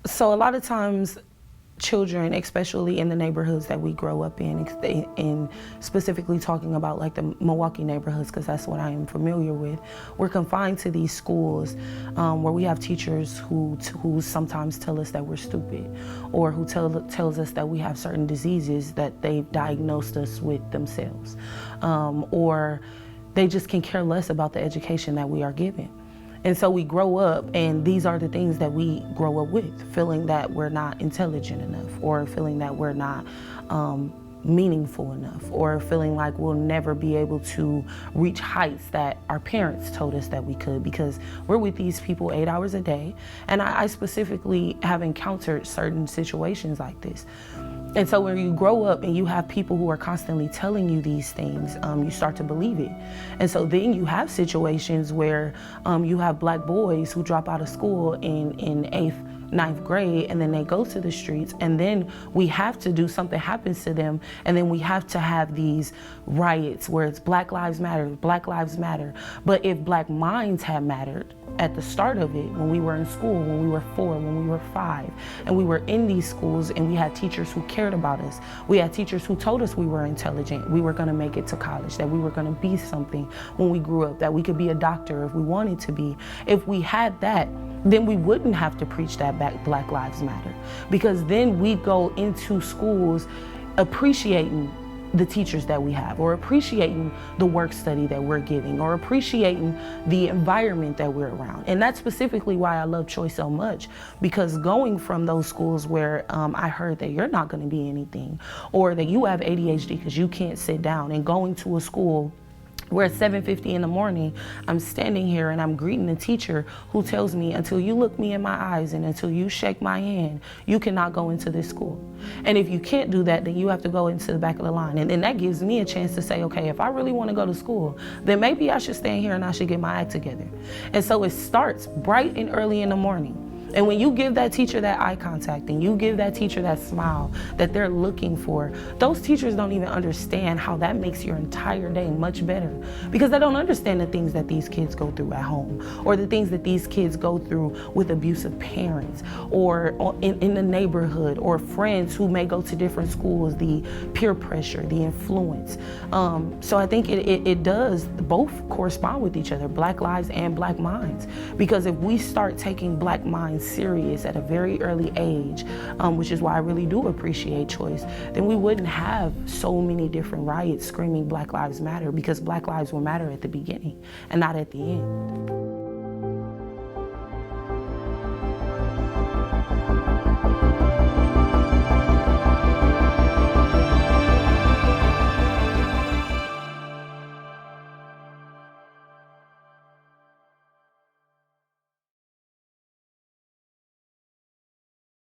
So a lot of times children, especially in the neighborhoods that we grow up in specifically talking about like the Milwaukee neighborhoods, because that's what I am familiar with, we're confined to these schools where we have teachers who sometimes tell us that we're stupid, or who tells us that we have certain diseases that they've diagnosed us with themselves, or they just can care less about the education that we are given. And so we grow up, and these are the things that we grow up with, feeling that we're not intelligent enough, or feeling that we're not meaningful enough, or feeling like we'll never be able to reach heights that our parents told us that we could, because we're with these people 8 hours a day. And I specifically have encountered certain situations like this. And so when you grow up and you have people who are constantly telling you these things, you start to believe it. And so then you have situations where you have black boys who drop out of school in 8th, 9th grade, and then they go to the streets, and then we have to do something happens to them, and then we have to have these riots where it's Black Lives Matter, Black Lives Matter. But if black minds had mattered at the start of it, when we were in school, when we were 4, when we were 5, and we were in these schools, and we had teachers who cared about us, we had teachers who told us we were intelligent, we were going to make it to college, that we were going to be something when we grew up, that we could be a doctor if we wanted to be. If we had that, then we wouldn't have to preach that Black Lives Matter, because then we go into schools appreciating the teachers that we have, or appreciating the work study that we're giving, or appreciating the environment that we're around. And that's specifically why I love Choice so much, because going from those schools where I heard that you're not going to be anything, or that you have ADHD because you can't sit down, and going to a school where at 7:50 in the morning, I'm standing here and I'm greeting a teacher who tells me, until you look me in my eyes and until you shake my hand, you cannot go into this school. And if you can't do that, then you have to go into the back of the line. And then that gives me a chance to say, okay, if I really want to go to school, then maybe I should stand here and I should get my act together. And so it starts bright and early in the morning. And when you give that teacher that eye contact, and you give that teacher that smile that they're looking for, those teachers don't even understand how that makes your entire day much better, because they don't understand the things that these kids go through at home, or the things that these kids go through with abusive parents, or in the neighborhood, or friends who may go to different schools, the peer pressure, the influence. So I think it does both correspond with each other, Black lives and Black minds, because if we start taking Black minds serious at a very early age, which is why I really do appreciate Choice, then we wouldn't have so many different riots screaming Black Lives Matter, because Black lives will matter at the beginning and not at the end.